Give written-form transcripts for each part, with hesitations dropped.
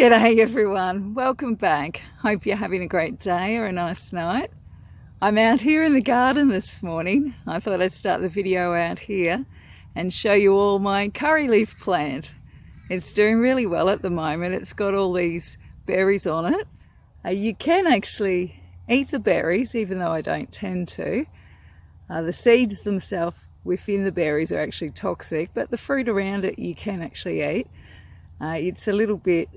G'day everyone, welcome back. Hope you're having a great day or a nice night. I'm out here in the garden this morning. I thought I'd start the video out here and show you all my curry leaf plant. It's doing really well at the moment. It's got all these berries on it. You can actually eat the berries, even though I don't tend to. The seeds themselves within the berries are actually toxic, but the fruit around it you can actually eat. It's a little bit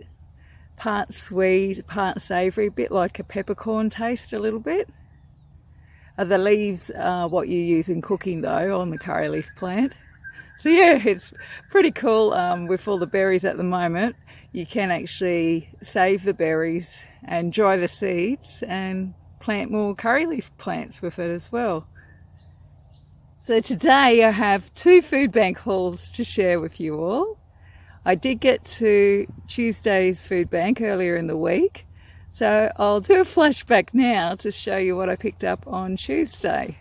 part sweet, part savoury, a bit like a peppercorn taste a little bit. The leaves are what you use in cooking though on the curry leaf plant. So yeah, it's pretty cool with all the berries at the moment. You can actually save the berries and dry the seeds and plant more curry leaf plants with it as well. So today I have 2 food bank hauls to share with you all. I did get to Tuesday's food bank earlier in the week, so I'll do a flashback now to show you what I picked up on Tuesday.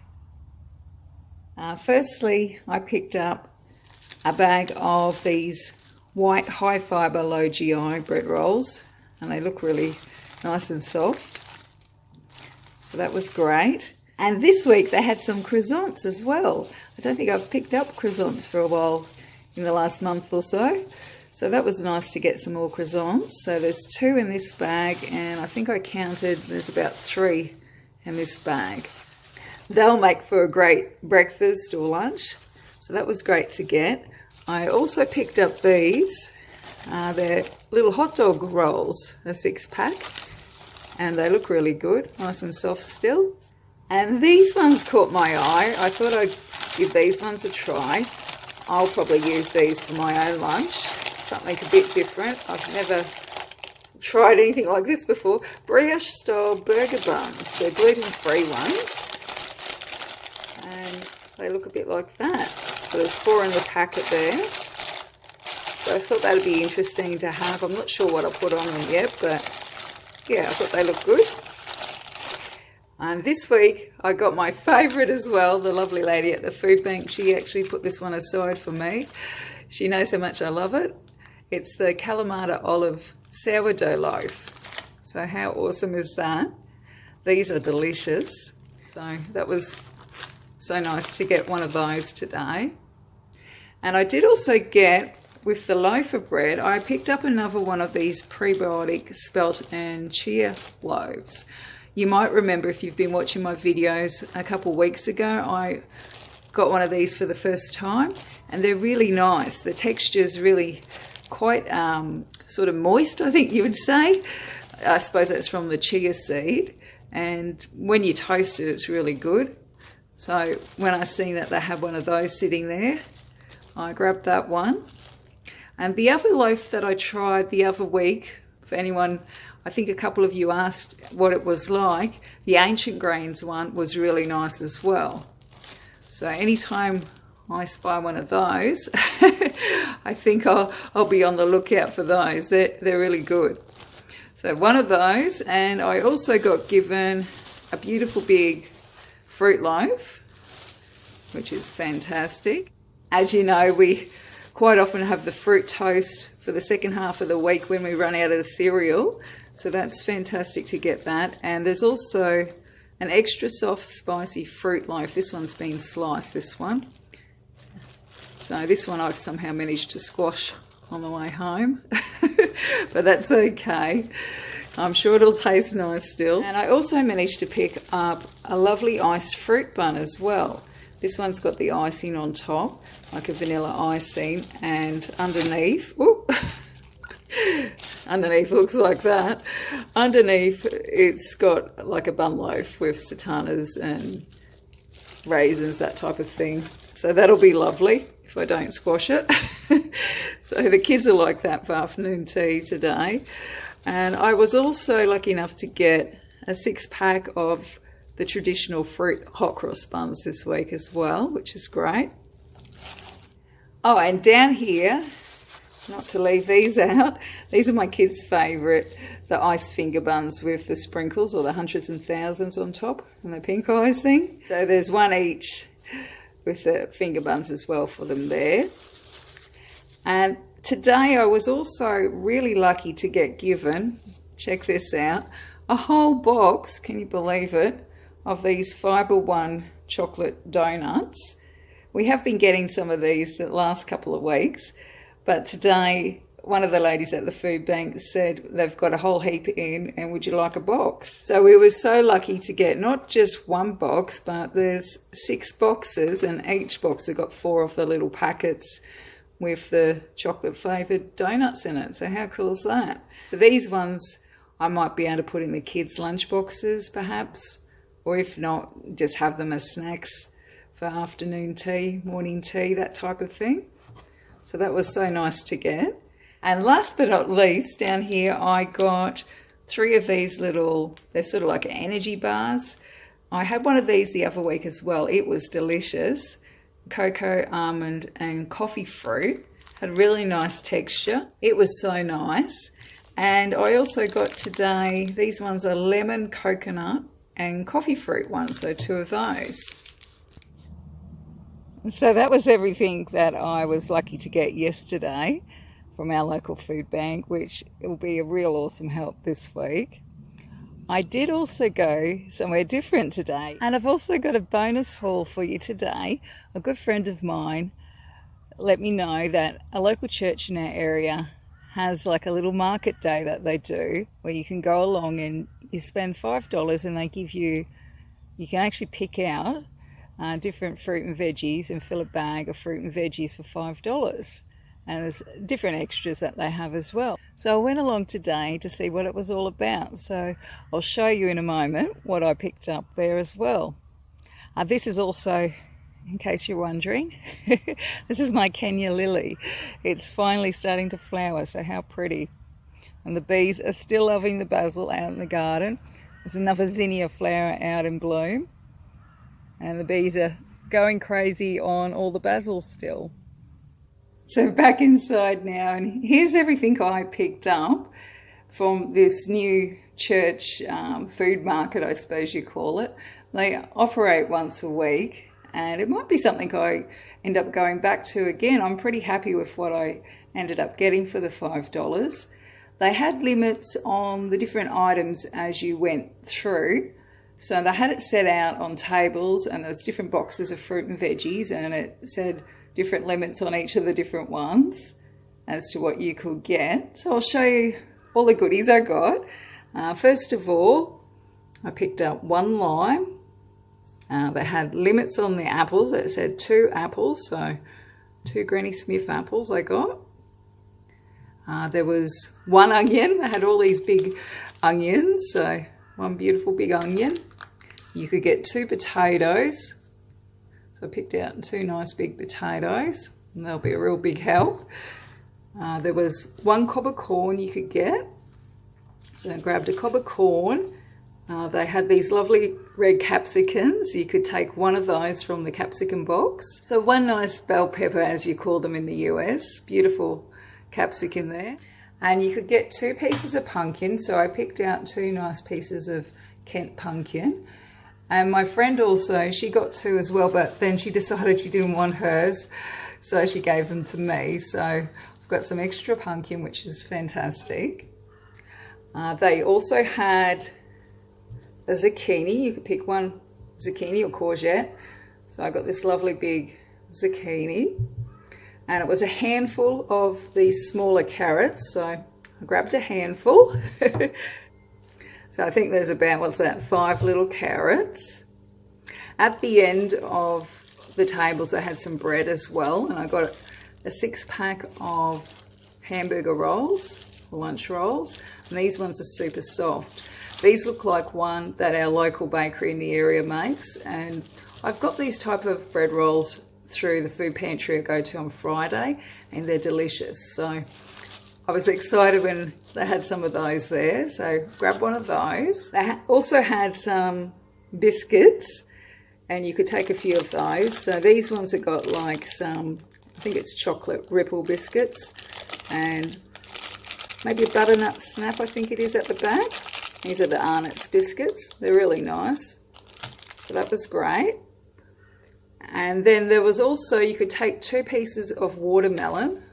Firstly, I picked up a bag of these white high fibre low GI bread rolls, and they look really nice and soft, so that was great. And this week they had some croissants as well. I don't think I've picked up croissants for a while in the last month or so. So that was nice to get some more croissants. So there's 2 in this bag, and I think I counted there's about 3 in this bag. They'll make for a great breakfast or lunch. So that was great to get. I also picked up these. They're little hot dog rolls, a 6-pack. And they look really good, nice and soft still. And these ones caught my eye. I thought I'd give these ones a try. I'll probably use these for my own lunch. Something a bit different. I've never tried anything like this before. Brioche style burger buns. They're gluten-free ones. And they look a bit like that. So there's 4 in the packet there. So I thought that would be interesting to have. I'm not sure what I'll put on them yet, but yeah, I thought they look good. And this week I got my favourite as well, the lovely lady at the food bank. She actually put this one aside for me. She knows how much I love it. It's the Kalamata olive sourdough loaf. So how awesome is that? These are delicious. So that was so nice to get one of those today. And I did also get, with the loaf of bread, I picked up another one of these prebiotic spelt and chia loaves. You might remember if you've been watching my videos a couple of weeks ago, I got one of these for the first time, and they're really nice. The texture is really quite sort of moist, I think you would say. I suppose that's from the chia seed, and when you toast it, it's really good. So when I seen that they had one of those sitting there, I grabbed that one. And the other loaf that I tried the other week, for anyone, I think a couple of you asked what it was like, the ancient grains one was really nice as well. So anytime I spy one of those, I think I'll be on the lookout for those. They're really good. So one of those, and I also got given a beautiful big fruit loaf, which is fantastic. As you know, we quite often have the fruit toast for the second half of the week when we run out of the cereal. So that's fantastic to get that. And there's also an extra soft spicy fruit loaf. This one's been sliced, this one. So this one I've somehow managed to squash on the way home, but that's okay. I'm sure it'll taste nice still. And I also managed to pick up a lovely iced fruit bun as well. This one's got the icing on top, like a vanilla icing, and underneath, underneath looks like that. Underneath it's got like a bun loaf with sultanas and raisins, that type of thing. So that'll be lovely if I don't squash it. So the kids are like that for afternoon tea today. And I was also lucky enough to get a 6-pack of the traditional fruit hot cross buns this week as well, which is great. Oh, and down here, not to leave these out, these are my kids' favourite, the iced finger buns with the sprinkles or the hundreds and thousands on top and the pink icing. So there's one each with the finger buns as well for them there. And today I was also really lucky to get given, check this out, a whole box, can you believe it, of these Fibre One chocolate donuts. We have been getting some of these the last couple of weeks, but today one of the ladies at the food bank said they've got a whole heap in and would you like a box? So we were so lucky to get not just one box, but there's 6 boxes, and each box has got 4 of the little packets with the chocolate flavoured donuts in it. So how cool is that? So these ones I might be able to put in the kids' lunch boxes perhaps, or if not, just have them as snacks for afternoon tea, morning tea, that type of thing. So that was so nice to get. And last but not least, down here I got 3 of these little, they're sort of like energy bars. I had one of these the other week as well. It was delicious. Cocoa, almond and coffee fruit. Had a really nice texture. It was so nice. And I also got today, these ones are lemon, coconut and coffee fruit ones, so 2 of those. So that was everything that I was lucky to get yesterday from our local food bank, which will be a real awesome help this week. I did also go somewhere different today, and I've also got a bonus haul for you today. A good friend of mine let me know that a local church in our area has like a little market day that they do where you can go along and you spend $5 and they give you, you can actually pick out different fruit and veggies and fill a bag of fruit and veggies for $5. And there's different extras that they have as well. So I went along today to see what it was all about. So I'll show you in a moment what I picked up there as well. This is also, in case you're wondering, this is my Kenya lily. It's finally starting to flower, so how pretty. And the bees are still loving the basil out in the garden. There's another zinnia flower out in bloom. And the bees are going crazy on all the basil still. So back inside now, and here's everything I picked up from this new church food market, I suppose you call it. They operate once a week, and it might be something I end up going back to again. I'm pretty happy with what I ended up getting for the $5. They had limits on the different items as you went through. So they had it set out on tables, and there's different boxes of fruit and veggies, and it said different limits on each of the different ones as to what you could get. So I'll show you all the goodies I got. First of all, I picked up 1 lime. They had limits on the apples. It said 2 apples, so 2 Granny Smith apples I got. There was 1 onion. They had all these big onions, so 1 beautiful big onion. You could get 2 potatoes. So I picked out 2 nice big potatoes, and they'll be a real big help. There was 1 cob of corn you could get. So I grabbed a cob of corn. They had these lovely red capsicums. You could take 1 of those from the capsicum box. So 1 nice bell pepper, as you call them in the US. Beautiful capsicum there. And you could get 2 pieces of pumpkin. So I picked out 2 nice pieces of Kent pumpkin. And my friend also, she got 2 as well, but then she decided she didn't want hers, so she gave them to me. So I've got some extra pumpkin, which is fantastic. They also had a zucchini. You could pick 1 zucchini or courgette. So I got this lovely big zucchini. And it was a handful of these smaller carrots, so I grabbed a handful. So I think there's about, what's that, 5 little carrots. At the end of the tables I had some bread as well, and I got a 6-pack of hamburger rolls, lunch rolls, and these ones are super soft. These look like one that our local bakery in the area makes, and I've got these type of bread rolls through the food pantry I go to on Friday, and they're delicious. So I was excited when they had some of those there, so grab 1 of those. They also had some biscuits, and you could take a few of those. So these ones have got like some, I think it's chocolate ripple biscuits, and maybe a butternut snap, I think it is at the back. These are the Arnott's biscuits. They're really nice. So that was great. And then there was also, you could take 2 pieces of watermelon.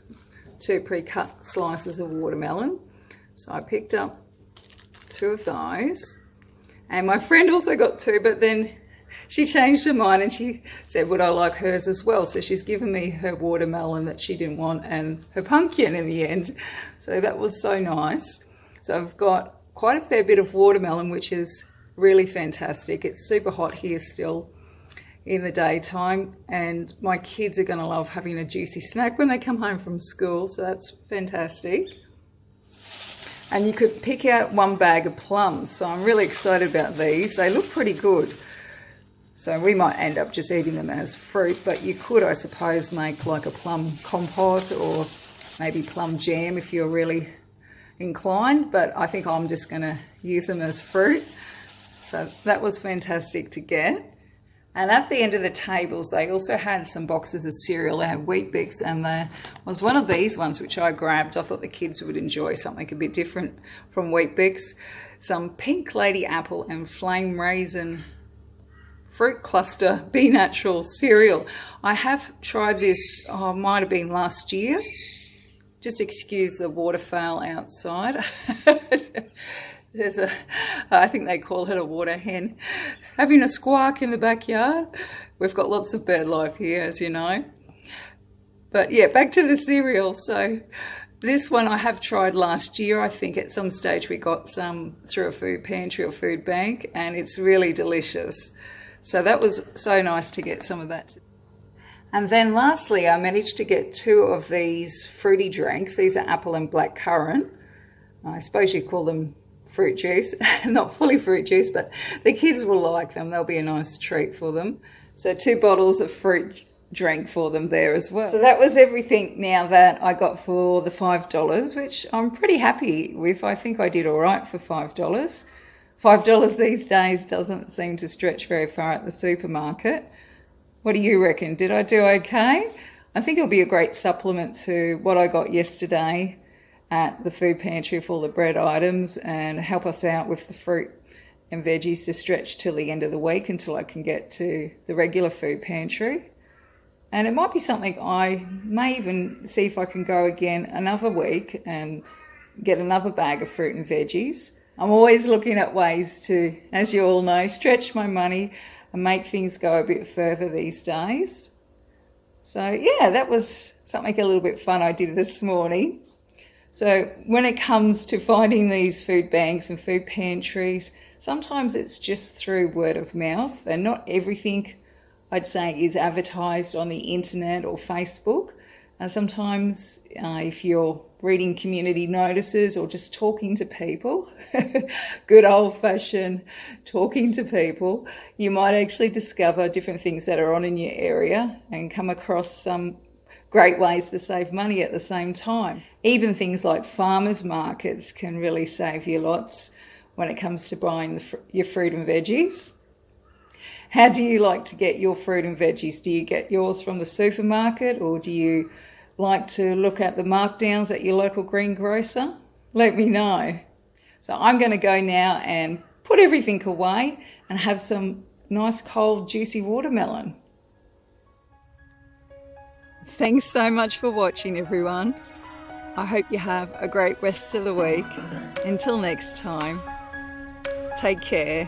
2 pre-cut slices of watermelon. So I picked up 2 of those. And my friend also got 2, but then she changed her mind and she said, would I like hers as well? So she's given me her watermelon that she didn't want and her pumpkin in the end. So that was so nice. So I've got quite a fair bit of watermelon, which is really fantastic. It's super hot here still in the daytime, and my kids are going to love having a juicy snack when they come home from school, so that's fantastic. And you could pick out 1 bag of plums, so I'm really excited about these. They look pretty good. So we might end up just eating them as fruit, but you could, I suppose, make like a plum compote or maybe plum jam if you're really inclined, but I think I'm just going to use them as fruit. So that was fantastic to get. And at the end of the tables, they also had some boxes of cereal. They had Wheat Bix, and there was one of these ones which I grabbed. I thought the kids would enjoy something a bit different from Wheat Bix. Some Pink Lady Apple and Flame Raisin Fruit Cluster Be Natural cereal. I have tried this, might have been last year. Just excuse the waterfowl outside. There's I think they call it a water hen, having a squawk in the backyard. We've got lots of bird life here, as you know. But yeah, back to the cereal. So this one I have tried last year. I think at some stage we got some through a food pantry or food bank, and it's really delicious. So that was so nice to get some of that. And then lastly, I managed to get 2 of these fruity drinks. These are apple and black currant. I suppose you call them fruit juice, not fully fruit juice, but the kids will like them. They'll be a nice treat for them. So 2 bottles of fruit drink for them there as well. So that was everything now that I got for the $5, which I'm pretty happy with. I think I did all right for $5. $5 these days doesn't seem to stretch very far at the supermarket. What do you reckon? Did I do okay? I think it'll be a great supplement to what I got yesterday at the food pantry for all the bread items, and help us out with the fruit and veggies to stretch till the end of the week until I can get to the regular food pantry. And it might be something I may even see if I can go again another week and get another bag of fruit and veggies. I'm always looking at ways to, as you all know, stretch my money and make things go a bit further these days. So yeah, that was something a little bit fun I did this morning. So when it comes to finding these food banks and food pantries, sometimes it's just through word of mouth, and not everything I'd say is advertised on the internet or Facebook. Sometimes if you're reading community notices or just talking to people, good old-fashioned talking to people, you might actually discover different things that are on in your area and come across some great ways to save money at the same time. Even things like farmers markets can really save you lots when it comes to buying your fruit and veggies. How do you like to get your fruit and veggies? Do you get yours from the supermarket, or do you like to look at the markdowns at your local greengrocer? Let me know. So I'm going to go now and put everything away and have some nice cold juicy watermelon. Thanks so much for watching, everyone. I hope you have a great rest of the week. Until next time, take care.